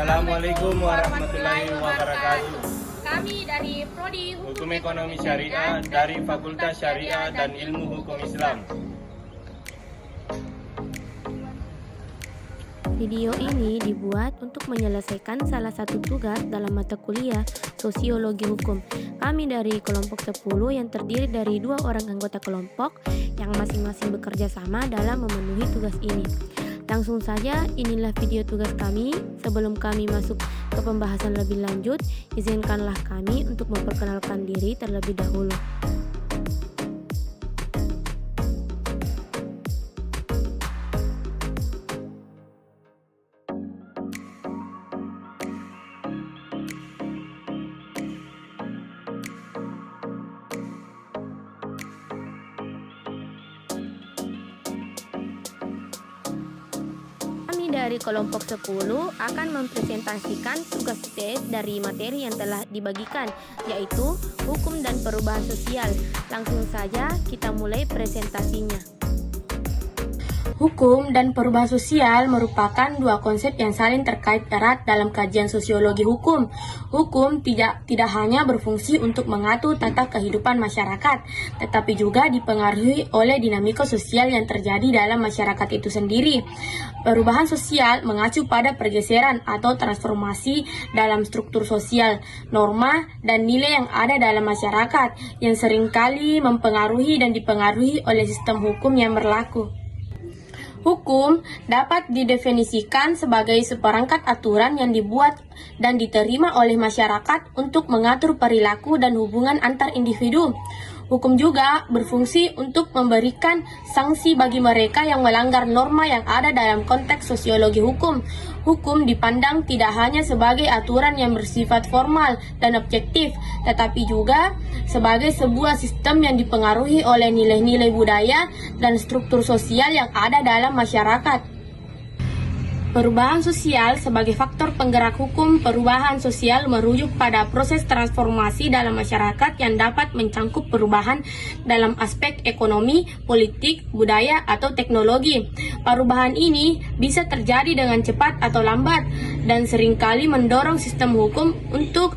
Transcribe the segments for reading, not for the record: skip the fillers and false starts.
Assalamualaikum warahmatullahi wabarakatuh. Kami dari Prodi Hukum Ekonomi Syariah dari Fakultas Syariah dan Ilmu Hukum Islam. Video ini dibuat untuk menyelesaikan salah satu tugas dalam mata kuliah Sosiologi Hukum. Kami dari kelompok 10 yang terdiri dari 2 orang anggota kelompok yang masing-masing bekerja sama dalam memenuhi tugas ini. Langsung saja, inilah video tugas kami. Sebelum kami masuk ke pembahasan lebih lanjut, izinkanlah kami untuk memperkenalkan diri terlebih dahulu. Dari kelompok 10 akan mempresentasikan tugas tes dari materi yang telah dibagikan, yaitu hukum dan perubahan sosial. Langsung saja kita mulai presentasinya. Hukum dan perubahan sosial merupakan dua konsep yang saling terkait erat dalam kajian sosiologi hukum. Hukum tidak hanya berfungsi untuk mengatur tata kehidupan masyarakat, tetapi juga dipengaruhi oleh dinamika sosial yang terjadi dalam masyarakat itu sendiri. Perubahan sosial mengacu pada pergeseran atau transformasi dalam struktur sosial, norma, dan nilai yang ada dalam masyarakat yang seringkali mempengaruhi dan dipengaruhi oleh sistem hukum yang berlaku. Hukum dapat didefinisikan sebagai seperangkat aturan yang dibuat dan diterima oleh masyarakat untuk mengatur perilaku dan hubungan antar individu. Hukum juga berfungsi untuk memberikan sanksi bagi mereka yang melanggar norma yang ada dalam konteks sosiologi hukum. Hukum dipandang tidak hanya sebagai aturan yang bersifat formal dan objektif, tetapi juga sebagai sebuah sistem yang dipengaruhi oleh nilai-nilai budaya dan struktur sosial yang ada dalam masyarakat. Perubahan sosial sebagai faktor penggerak hukum. Perubahan sosial merujuk pada proses transformasi dalam masyarakat yang dapat mencangkup perubahan dalam aspek ekonomi, politik, budaya, atau teknologi. Perubahan ini bisa terjadi dengan cepat atau lambat dan seringkali mendorong sistem hukum untuk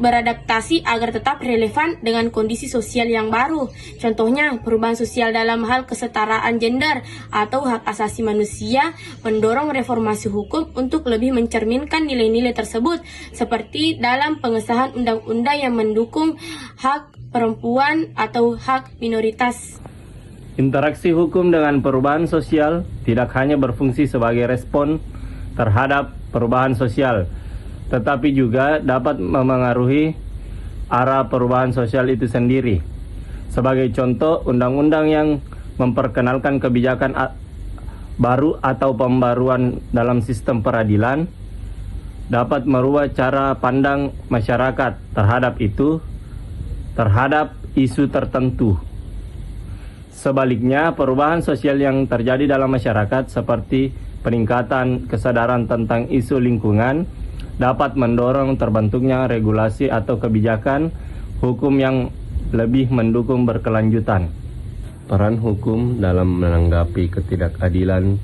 beradaptasi agar tetap relevan dengan kondisi sosial yang baru. Contohnya, perubahan sosial dalam hal kesetaraan gender atau hak asasi manusia mendorong reformasi hukum untuk lebih mencerminkan nilai-nilai tersebut, seperti dalam pengesahan undang-undang yang mendukung hak perempuan atau hak minoritas. Interaksi hukum dengan perubahan sosial tidak hanya berfungsi sebagai respon terhadap perubahan sosial, tetapi juga dapat memengaruhi arah perubahan sosial itu sendiri. Sebagai contoh, undang-undang yang memperkenalkan kebijakan baru atau pembaruan dalam sistem peradilan dapat merubah cara pandang masyarakat terhadap isu tertentu. Sebaliknya, perubahan sosial yang terjadi dalam masyarakat seperti peningkatan kesadaran tentang isu lingkungan dapat mendorong terbentuknya regulasi atau kebijakan hukum yang lebih mendukung berkelanjutan. Peran hukum dalam menanggapi ketidakadilan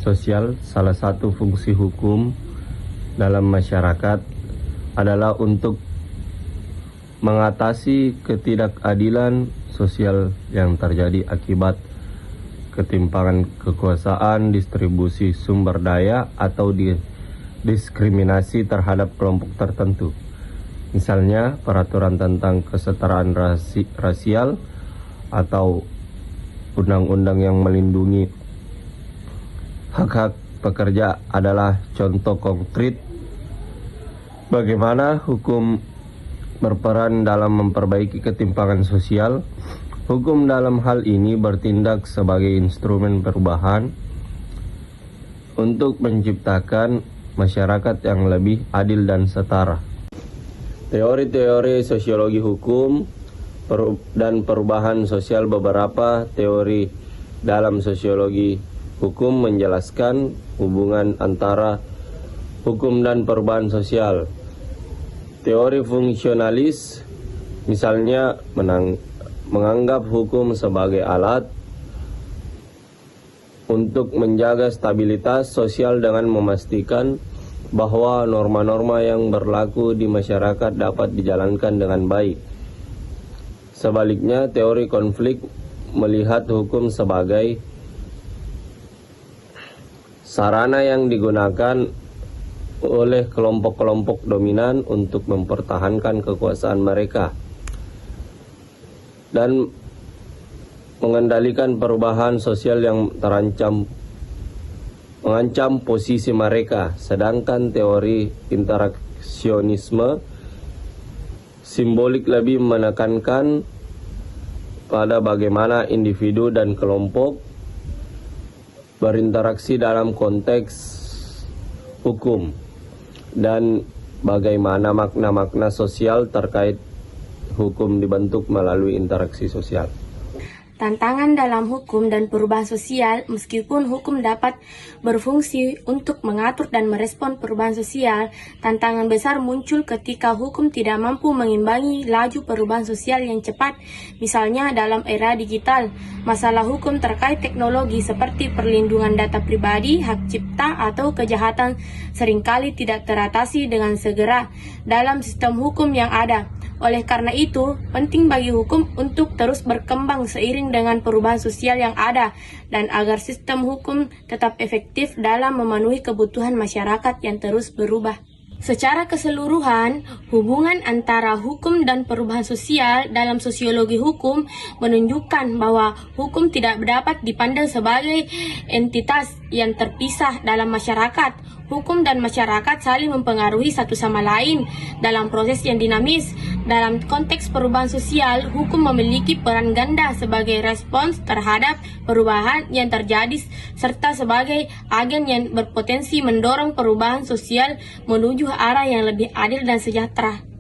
sosial. Salah satu fungsi hukum dalam masyarakat adalah untuk mengatasi ketidakadilan sosial yang terjadi akibat ketimpangan kekuasaan, distribusi sumber daya, atau diskriminasi terhadap kelompok tertentu. Misalnya, peraturan tentang kesetaraan rasial atau undang-undang yang melindungi hak-hak pekerja adalah contoh konkret bagaimana hukum berperan dalam memperbaiki ketimpangan sosial. Hukum dalam hal ini bertindak sebagai instrumen perubahan untuk menciptakan masyarakat yang lebih adil dan setara. Teori-teori sosiologi hukum dan perubahan sosial. Beberapa teori dalam sosiologi hukum menjelaskan hubungan antara hukum dan perubahan sosial. Teori fungsionalis misalnya menganggap hukum sebagai alat untuk menjaga stabilitas sosial dengan memastikan bahwa norma-norma yang berlaku di masyarakat dapat dijalankan dengan baik. Sebaliknya, teori konflik melihat hukum sebagai sarana yang digunakan oleh kelompok-kelompok dominan untuk mempertahankan kekuasaan mereka dan mengendalikan perubahan sosial yang mengancam posisi mereka. Sedangkan teori interaksionisme simbolik lebih menekankan pada bagaimana individu dan kelompok berinteraksi dalam konteks hukum dan bagaimana makna-makna sosial terkait hukum dibentuk melalui interaksi sosial. Tantangan dalam hukum dan perubahan sosial. Meskipun hukum dapat berfungsi untuk mengatur dan merespon perubahan sosial, tantangan besar muncul ketika hukum tidak mampu mengimbangi laju perubahan sosial yang cepat. Misalnya dalam era digital, masalah hukum terkait teknologi seperti perlindungan data pribadi, hak cipta, atau kejahatan seringkali tidak teratasi dengan segera dalam sistem hukum yang ada. Oleh karena itu, penting bagi hukum untuk terus berkembang seiring dengan perubahan sosial yang ada dan agar sistem hukum tetap efektif dalam memenuhi kebutuhan masyarakat yang terus berubah. Secara keseluruhan, hubungan antara hukum dan perubahan sosial dalam sosiologi hukum menunjukkan bahwa hukum tidak dapat dipandang sebagai entitas yang terpisah dalam masyarakat. Hukum dan masyarakat saling mempengaruhi satu sama lain dalam proses yang dinamis. Dalam konteks perubahan sosial, hukum memiliki peran ganda sebagai respons terhadap perubahan yang terjadi serta sebagai agen yang berpotensi mendorong perubahan sosial menuju arah yang lebih adil dan sejahtera.